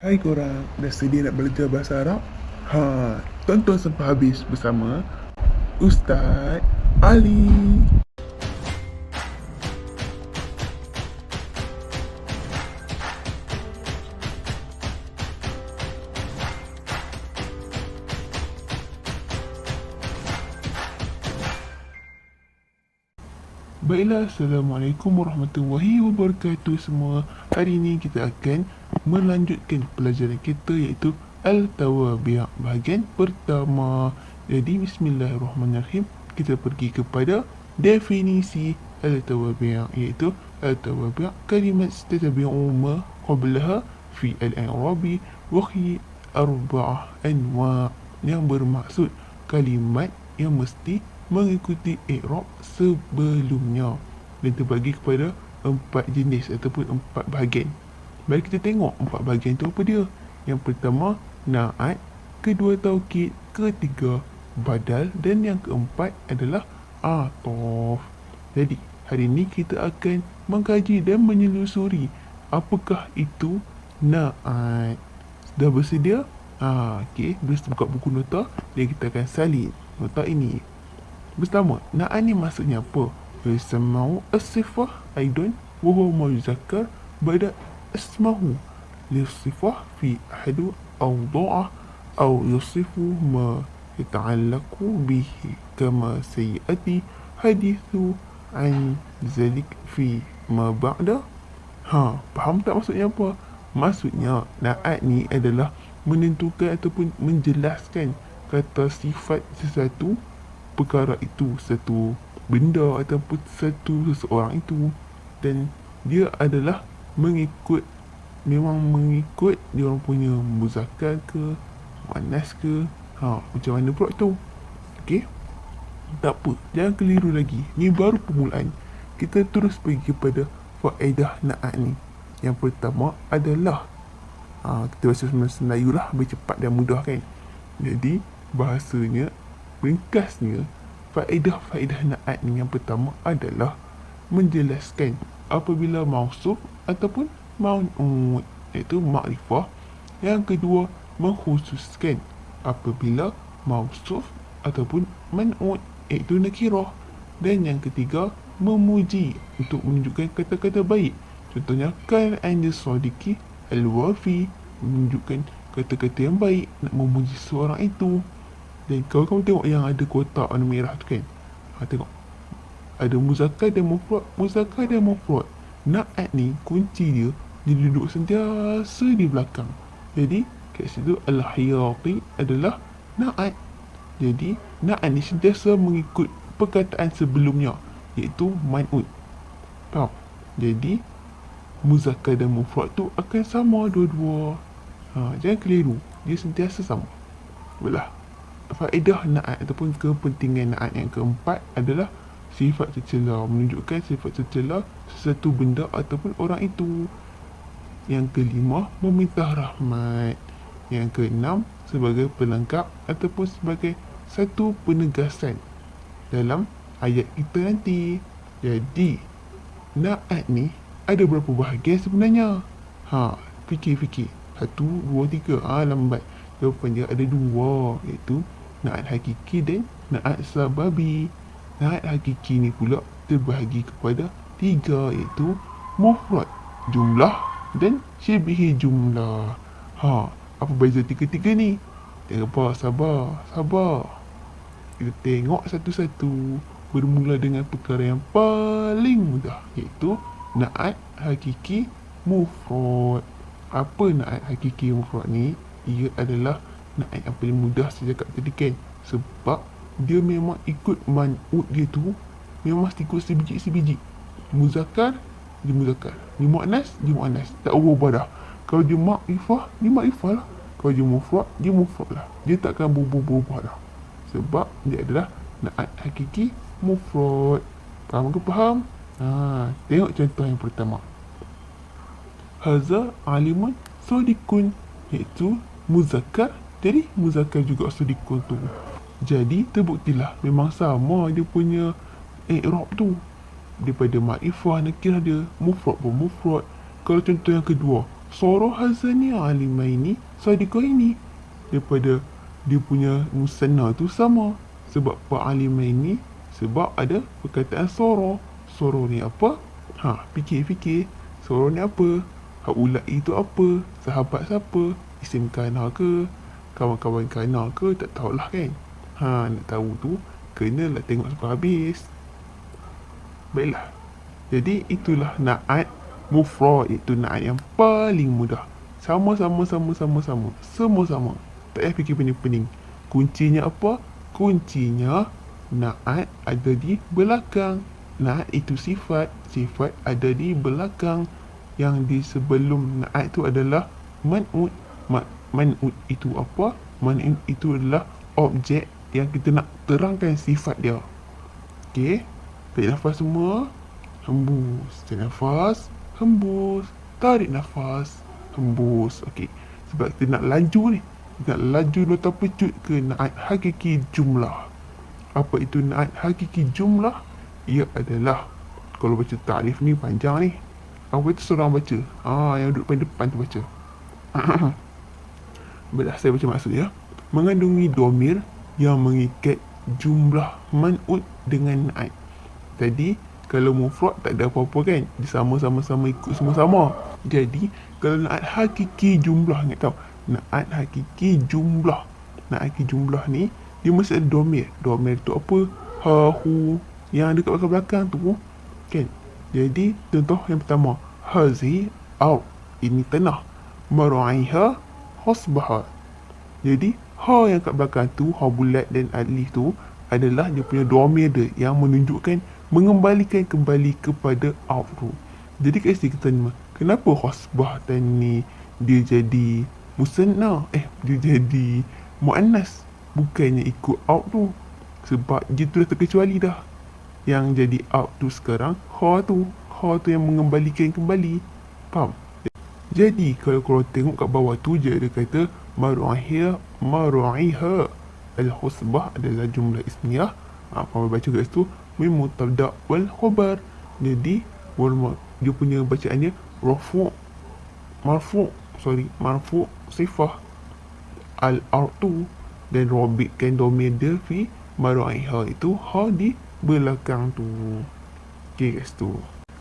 Hai korang, dah sedia nak belajar bahasa Arab? Tonton sampai habis bersama Ustaz Ali. Baiklah, Assalamualaikum warahmatullahi wabarakatuh semua. Hari ini kita akan melanjutkan pelajaran kita iaitu Al-Tawabi' bahagian pertama. Jadi bismillahirrahmanirrahim, kita pergi kepada definisi Al-Tawabi' iaitu Al-Tawabi' kalimat tatabi'u ma qablaha fi al-i'rabi wa hi arba'ah anwa' yang bermaksud kalimat yang mesti mengikuti i'rab sebelumnya dan terbagi kepada 4 jenis ataupun 4 bahagian. Mari kita tengok 4 bahagian tu apa dia. Yang pertama na'at, kedua taukid, ketiga badal dan yang keempat adalah atof. Jadi hari ini kita akan mengkaji dan menyelusuri apakah itu na'at. Dah bersedia? Okey, boleh buka buku nota dan kita akan salin nota ini. Pertama, na'at ni maksudnya apa? Yusamma'u as-sifah aidan wa huwa ma yuzakkar ba'da ismahu lis-sifah fi ahadu awda'ah aw yusifu ma yata'allaqu bihi kama sayyati hadithu an zalik fi ma ba'da. Faham tak maksudnya apa? Maksudnya na'at ni adalah menentukan ataupun menjelaskan kata sifat sesuatu perkara itu, satu benda ataupun satu seseorang itu, dan dia adalah memang mengikut dia orang punya muzakkar ke muannas ke, macam mana pula tu. Okey, tak apa, jangan keliru lagi, ni baru permulaan. Kita terus pergi kepada faedah na'at ni. Yang pertama adalah kita bahasa Melayu lah, lebih cepat dan mudah kan. Jadi bahasanya, ringkasnya, faedah-faedah na'at ni yang pertama adalah menjelaskan apabila mausuf ataupun mau'ud iaitu makrifah. Yang kedua, mengkhususkan apabila mausuf ataupun man'ud iaitu nakirah. Dan yang ketiga, memuji untuk menunjukkan kata-kata baik. Contohnya kan anda sadiqi al-wafi, menunjukkan kata-kata yang baik, nak memuji seorang itu. Dan kalau kamu tengok yang ada kotak warna merah tu kan, tengok ada muzakkar dan mufrad. Muzakkar dan mufrad, na'at ni kunci dia duduk sentiasa di belakang. Jadi kat situ al-hayati adalah na'at. Jadi na'at ni sentiasa mengikut perkataan sebelumnya iaitu man'ud. Faham? Jadi muzakkar dan mufrad tu akan sama dua-dua. Jangan keliru, dia sentiasa sama. Baiklah, faedah na'at ataupun kepentingan na'at yang keempat adalah sifat tercela, menunjukkan sifat tercela sesuatu benda ataupun orang itu. Yang kelima, meminta rahmat. Yang keenam, sebagai pelengkap ataupun sebagai satu penegasan dalam ayat kita nanti. Jadi na'at ni ada berapa bahagian sebenarnya? Fikir-fikir. 1, 2, 3. Lambat. Jawapan dia ada 2, iaitu na'at hakiki dan na'at sababi. Na'at hakiki ni pula terbahagi kepada 3, iaitu mufrad, jumlah dan syibhi jumlah. Apa beza tiga-tiga ni? Jangan apa, sabar. Kita tengok satu-satu. Bermula dengan perkara yang paling mudah, iaitu na'at hakiki mufrad. Apa na'at hakiki mufrad ni? Ia adalah na'at yang paling mudah saya cakap tadi kan. Sebab dia memang ikut man'ud dia tu, memang mesti ikut sebiji-sebiji. Muzakkar, dia muzakkar. Dia muannas, dia muannas. Tak berubah dah. Kalau dia makrifah, dia makrifah lah. Kalau dia mufrad, dia mufrad lah. Dia takkan berubah-ubah dah. Sebab dia adalah na'at hakiki mufrad. Faham ke faham? Tengok contoh yang pertama. Haza alimun sodikun, iaitu muzakkar. Jadi muzakkar juga sodikun tu. Jadi terbuktilah memang sama dia punya i'rab tu. Daripada makrifah nakirah dia, mufrad pun mufrad. Kalau contoh yang kedua, Soro hazani alimaini sadiqaini. Daripada dia punya musanna tu sama. Sebab alimaini, sebab ada perkataan soro. Soro ni apa? Fikir-fikir. Soro ni apa? Haulai itu apa? Sahabat siapa? Isim kana ke? Kawan-kawan kana ke? Tak tahulah kan. Nak tahu tu kenalah tengok sampai habis. Baiklah. Jadi itulah na'at mufrad, iaitu na'at yang paling mudah. Sama. Semua sama. Tak payah fikir pening-pening. Kuncinya apa? Kuncinya na'at ada di belakang. Na'at itu sifat. Sifat ada di belakang. Yang di sebelum na'at itu adalah man'ut. Man'ut itu apa? Man'ut itu adalah objek yang kita nak terangkan sifat dia. Okey. Tarik nafas semua. Hembus. Tarik nafas. Hembus. Tarik nafas. Hembus. Okey. Sebab kita nak laju ni. Nak laju nota pecut ke na'at hakiki jumlah. Apa itu na'at hakiki jumlah? Ia adalah, kalau baca ta'rif ni panjang ni. Apa itu seorang baca? Yang duduk paling depan tu baca. Baiklah, saya baca maksud ya. Mengandungi domir yang mengikat jumlah man'ut dengan na'at. Tadi kalau mufrad tak ada apa-apa kan, dia sama-sama ikut semua sama. Jadi kalau na'at hakiki jumlah, ingat tau, na'at hakiki jumlah. Na'at hakiki jumlah ni dia mesti ada domir. Domir tu apa? Ha, hu, yang dekat belakang tu kan. Jadi contoh yang pertama, hazi au, ini tanah. Maraiha hosbaha. Jadi ha yang kat belakang tu, ha bulat dan alif tu adalah dia punya domir dia yang menunjukkan, mengembalikan kembali kepada au tu. Jadi kat sini kita tanya, kenapa hosbah ni dia jadi musanna? Dia jadi muannas, bukannya ikut au tu. Sebab dia tu dah terkecuali dah. Yang jadi au tu sekarang ha tu. Ha tu yang mengembalikan kembali. Faham? Jadi kalau korang tengok kat bawah tu je dia kata maraiha al-husbah adalah jumlah ismiyah. Kalau baca kat situ min mubtada wal khabar. Jadi dia punya bacaannya marfu sifah al-artu, dan robitkan domain dia fi maraiha itu ha di belakang tu. Okey kat situ.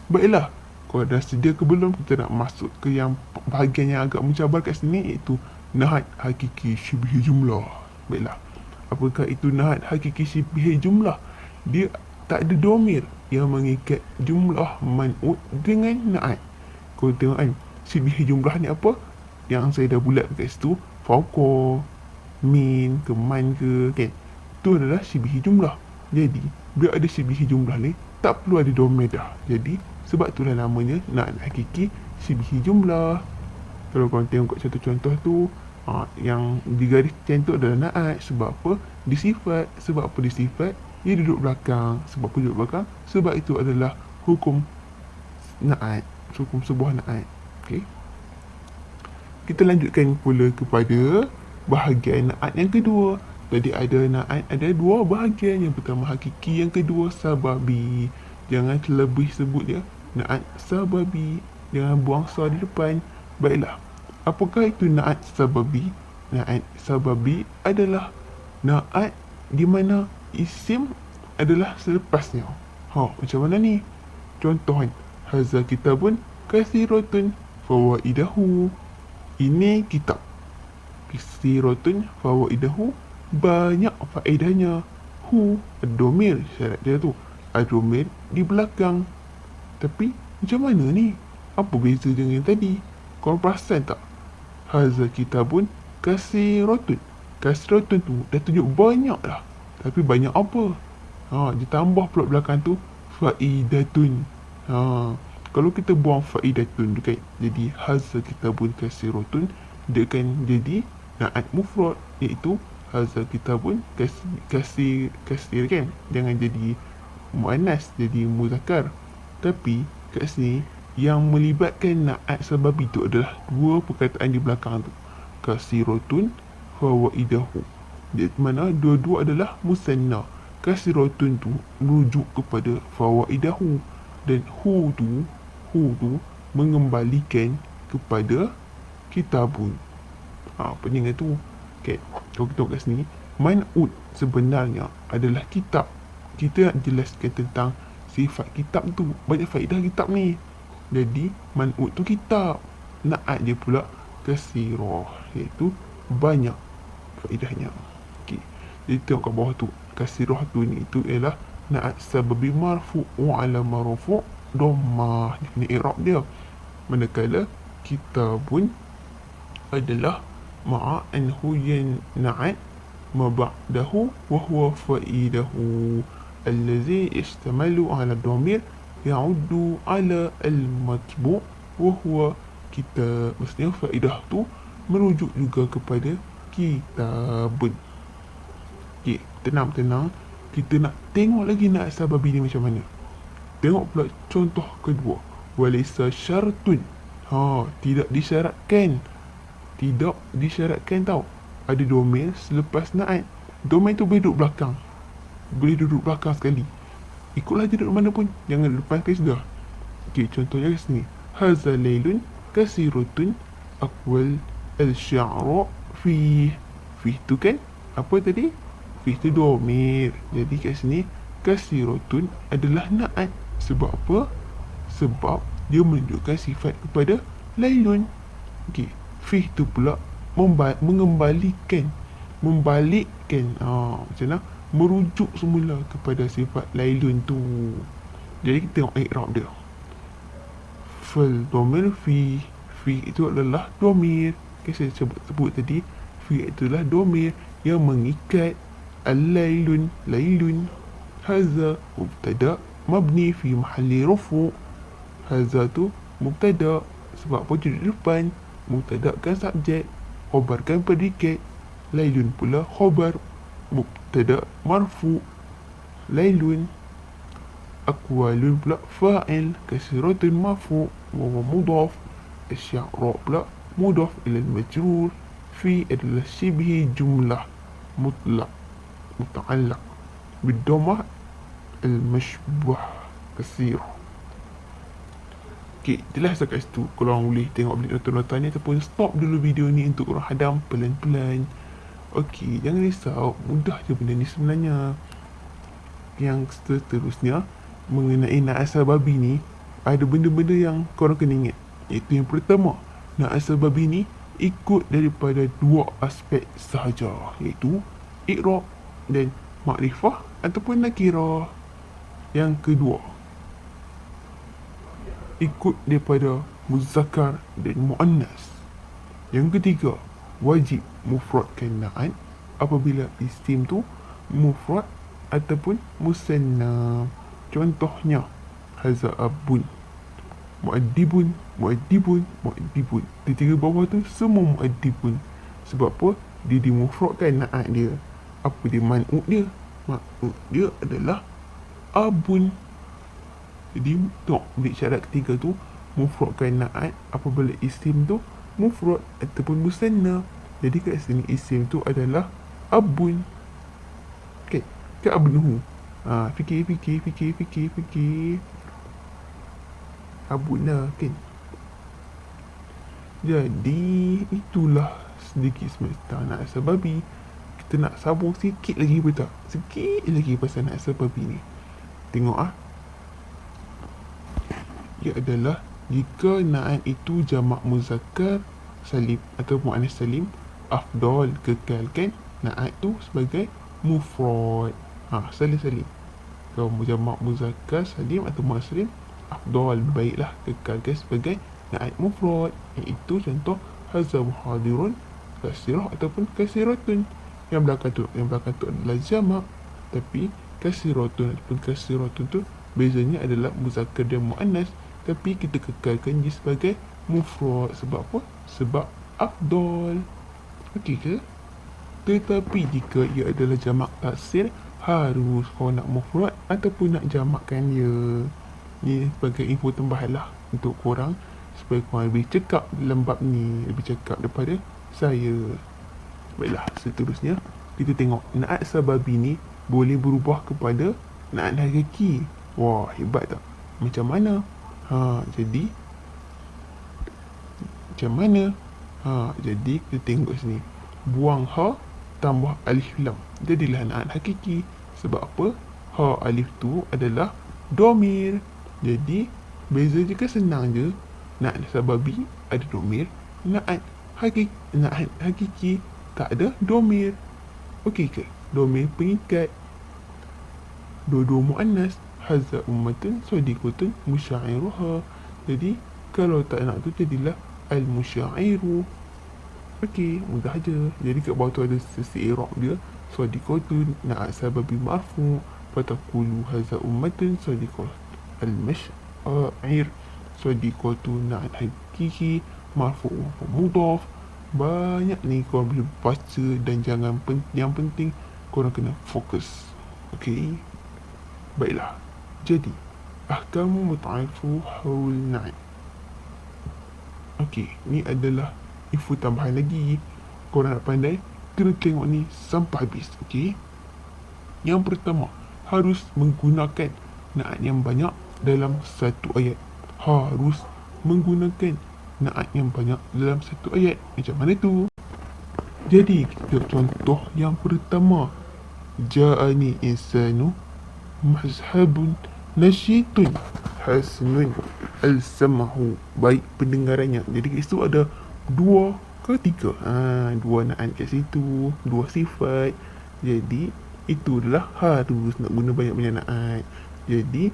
Baiklah, kalau dah sedia ke belum, kita nak masuk ke yang bahagian yang agak mencabar kat sini, iaitu na'at hakiki syibhi jumlah. Baiklah, apakah itu na'at hakiki syibhi jumlah? Dia tak ada domir yang mengikat jumlah man'ut dengan na'at. Kau tengok kan, syibhi jumlah ni apa? Yang saya dah bulat kat situ, fauqa, min ke man ke kan, itu adalah syibhi jumlah. Jadi bila ada syibhi jumlah ni, tak perlu ada domir dah. Jadi sebab itulah namanya na'at hakiki syibhi jumlah. Kalau korang tengok kat contoh-contoh tu, yang digaris tu adalah na'at. Sebab apa? Disifat. Sebab apa disifat? Dia duduk belakang. Sebab apa duduk belakang? Sebab itu adalah hukum na'at, hukum sebuah na'at. Okey. Kita lanjutkan pula kepada bahagian na'at yang kedua. Jadi ada na'at, ada dua bahagian. Yang pertama hakiki, yang kedua sababi. Jangan terlebih sebut dia na'at sababi, jangan buang sa di depan. Baiklah, apakah itu na'at sababi? Na'at sababi adalah na'at di mana isim adalah selepasnya. Macam mana ni? Contoh kan, hadza kitabun kathiratun fawaidahu. Ini kitab kathiratun fawaidahu, banyak faedahnya. Hu, domir, syarat dia tu domir di belakang. Tapi macam mana ni? Apa beza dengan yang tadi? Korang perasan tak? Hadza kitabun kathiratun. Kathiratun tu dah tunjuk banyak dah. Tapi banyak apa? Dia tambah pula belakang tu faidatun. Kalau kita buang faidatun tu kan, jadi hadza kitabun kathiratun, dia akan jadi na'at mufrad, iaitu hadza kitabun kathir kan. Jangan jadi muannas, jadi muzakkar. Tapi kat sini yang melibatkan na'at sebab itu adalah dua perkataan di belakang tu, kathiratun fawaidahu. Di mana dua-dua adalah musanna. Kathiratun tu merujuk kepada fawaidahu, dan hu tu mengembalikan kepada kitabun. Apa dengan tu? Okay. Kalau kita tengok kat sini, man'ut sebenarnya adalah kitab. Kita nak jelaskan tentang sifat kitab tu. Banyak faedah kitab ni. Jadi man'ut tu kitab. Na'at dia pula kasirah, iaitu banyak faedahnya. Okay. Jadi tengok kat bawah tu, kasirah tu ni itu ialah na'at sababi marfu' wa alama rafu' dhammah. Ini i'rab dia. Manakala kitabun adalah ma'a anhu yan na'at ma ba'dahu wa huwa fa'idahu allazi istamalu ala dhamir ya'uddu ala al-matbu' wa huwa kitab. Maksudnya faedah tu merujuk juga kepada kitabun. Okay, tenang-tenang. Kita nak tengok lagi na'at sababi ni macam mana. Tengok pula contoh kedua. Walaysa syartun. Tidak disyaratkan. Tidak disyaratkan tau. Ada domain selepas na'at. Domain tu boleh duduk belakang. Boleh duduk belakang sekali. Ikutlah je duduk mana pun. Jangan depan ke sudah. Okay, contohnya kat sini. Haza laylun kasirutun aqwal al-syi'ra fi. Fi tu kan apa tadi? Fi tu domir. Jadi kat sini kasirutun adalah na'at. Sebab apa? Sebab dia menunjukkan sifat kepada laylun. Okey, fi tu pula mengembalikan, membalikkan, macam mana? Merujuk semula kepada sifat laylun tu. Jadi kita tengok i'rab dia. Fal domir fi. Fi itu adalah domir. Okay, saya sebut tadi, fi itulah domir yang mengikat al-laylun, laylun. Haza mubtada mabni fi mahalli rufu'. Haza tu mubtada, sebab apa di depan. Mubtada kan subjek, khabar kan predikat. Laylun pula khabar, mubtada marfu'. Laylun. Aqwalun pula fa'il, kasiratun marfu' wa huwa mudhaf. Asy-sya'ra pula mudhaf ila al-majrur. Fi adalah shibhi jumlah mutlaq muta'allaq bid-dhammah al-mashbuh kasir. Okey, jelas kat situ. Kalau orang boleh tengok balik nota-nota ni ataupun stop dulu video ni untuk orang hadam pelan-pelan. Okey, jangan risau, mudah je benda ni sebenarnya. Yang seterusnya mengenai na'at sababi ni, ada benda-benda yang korang kena ingat. Iaitu yang pertama, na'at sababi ni ikut daripada dua aspek sahaja, iaitu i'rab dan makrifah ataupun nakirah. Yang kedua, ikut daripada muzakkar dan muannas. Yang ketiga, wajib mufradkan na'at apabila isim tu mufrad ataupun musanna. Contohnya, haza abun, mu'addibun, mu'addibun, mu'addibun. Di tiga bawah tu semua mu'addibun. Sebab apa? Dia dimufradkan na'at dia. Apa dia man'ut dia? Man'ut dia adalah abun. Jadi tengok balik syarat ketiga tu, mufradkan na'at apabila isim tu mufrad ataupun musanna. Jadi kat sini isim tu adalah abun. Okey, ke abnuhu. Fikir. Abun lah kan. Jadi itulah sedikit semesta na'at sababi. Kita nak sambung sikit lagi, betul? Sikit lagi pasal na'at sababi ni. Tengok ia adalah jika na'at itu jamak muzakkar salim atau muannas salim, afdal kekalkan na'at tu sebagai mufrad. Salim. Kalau jamak muzakkar salim atau muannas salim, afdal, baiklah kekalkan sebagai na'at mufrad. Iaitu contoh haza muhadirun kasirah ataupun kasiratun. Yang belakang tu adalah jamak, tapi kasiratun ataupun kasiratun tu bezanya adalah muzakkar dan muannas, tapi kita kekalkan dia sebagai mufrad. Sebab apa? Sebab afdal. Okey ke? Tetapi jika ia adalah jamak taksir, harus kau nak mufrad ataupun nak jamakkan dia. Ni sebagai info tambahan lah untuk korang, supaya korang lebih cekap dalam bab ni, lebih cekap daripada saya. Baiklah, seterusnya kita tengok na'at sababi ni boleh berubah kepada na'at hakiki. Wah, hebat tak? Macam mana? Jadi macam mana? Jadi kita tengok sini. Buang ha tambah alif lam. Jadilah na'at hakiki. Sebab apa? Ha alif tu adalah domir. Jadi beza je kan, senang je. Na'at sababi ada domir. Na'at hakiki tak ada domir. Okey ke? Domir pengikat. Dua-dua muannas. Hadza ummatun sadiqatun musyairuha. Jadi kalau tak nak tu jadilah al-musyairu. Okey, mudah je. Jadi kat bawah tu ada sesi i'rab dia. Sadiqatun na'at sababi marfu. Fataqulu hadza ummatun sadiqah al-musy'ir. Sadiqatun na'at hakiki marfu wa mudaf. Banyak ni korang boleh baca, dan yang penting korang kena fokus. Okey. Baiklah. Jadi ahkamu muta'arifu haul na'at. Okey, ni adalah info tambahan lagi. Korang nak pandai, kena tengok ni sampai habis. Okey. Yang pertama, harus menggunakan na'at yang banyak dalam satu ayat. Harus menggunakan na'at yang banyak dalam satu ayat. Macam mana tu? Jadi kita contoh yang pertama. Ja'ani insanu mazhabun nasyitun hasnun al-samahu, baik pendengarannya. Jadi kat situ ada dua ke tiga, dua na'at kat situ, dua sifat. Jadi itu adalah harus nak guna banyak-banyak na'at. Jadi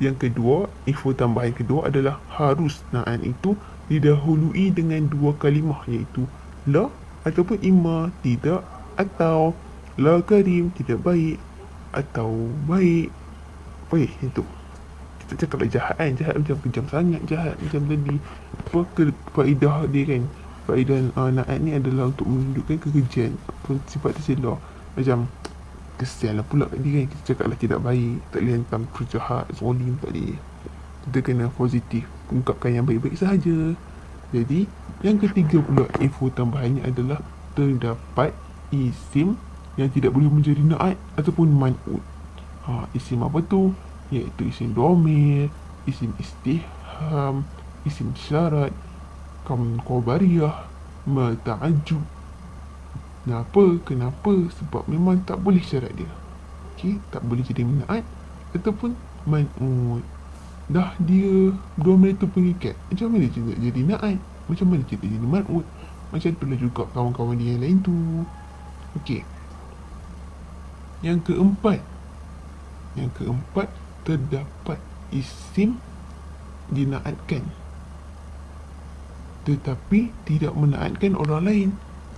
yang kedua, info tambahan kedua adalah harus na'at itu didahului dengan dua kalimah, iaitu la ataupun imma, tidak atau, la karim tidak baik atau baik. Itu kita cakap lah jahat kan. Jahat macam kejam sangat, jahat macam tadi. Apa faedah dia kan? Faedah na'at ni adalah untuk menunjukkan kekejian, sifat tercela. Macam kesian lah pula dia kan. Kita cakap lah tidak baik, tak boleh hantam jahat, zolim, tak boleh. Kita kena positif, ungkapkan yang baik-baik sahaja. Jadi yang ketiga pula, info tambahannya adalah terdapat isim yang tidak boleh menjadi na'at ataupun man'ut. Isim apa tu? Iaitu isim domir, isim istifham, isim syarat, qabariyah, mata'ajub. Kenapa? Sebab memang tak boleh syarat dia. Okey, tak boleh jadi na'at ataupun man'ut. Dah dia domir tu pengikat, macam mana juga jadi na'at? Macam mana kita jadi man'ut? Macam itulah juga kawan-kawan dia yang lain tu. Okey. Yang keempat, terdapat isim dinaatkan tetapi tidak menaatkan orang lain.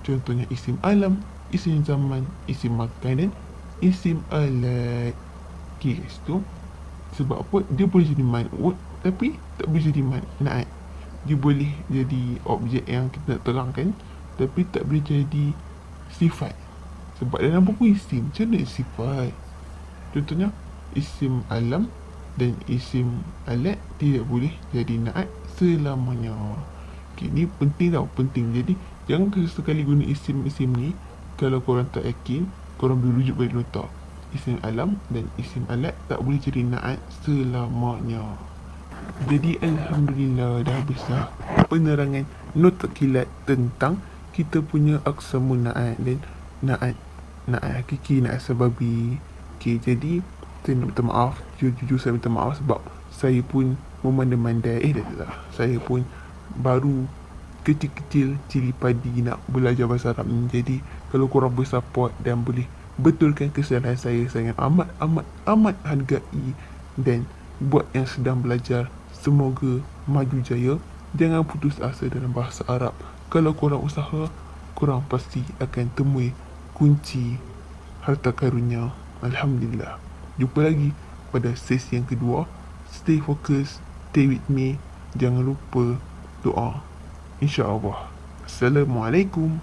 Contohnya isim alam, isim zaman, isim makan dan isim alat. Okey, guys tu. Sebab apa? Dia boleh jadi man'ut tapi tak boleh jadi na'at. Dia boleh jadi objek yang kita nak terangkan tapi tak boleh jadi sifat. Sebab dalam buku isim, macam mana sifat? Contohnya isim alam dan isim alat tidak boleh jadi na'at selamanya. Okay, ni penting tau, penting. Jadi jangan sekali guna isim-isim ni. Kalau korang tak yakin, korang boleh rujuk balik nota. Isim alam dan isim alat tak boleh jadi na'at selamanya. Jadi alhamdulillah dah habis dah penerangan nota kilat tentang kita punya aqsamun na'at dan na'at hakiki, na'at sababi. Okay, jadi saya nak minta maaf, jujur saya minta maaf sebab saya pun memandai-mandai. Saya pun baru kecil-kecil cili padi nak belajar bahasa Arab ni. Jadi kalau korang boleh support dan boleh betulkan kesalahan saya amat hargai. Dan buat yang sedang belajar, semoga maju jaya. Jangan putus asa dalam bahasa Arab. Kalau korang usaha, korang pasti akan temui kunci harta karunia. Alhamdulillah. Jumpa lagi pada sesi yang kedua. Stay focus, stay with me. Jangan lupa doa. InsyaAllah. Assalamualaikum.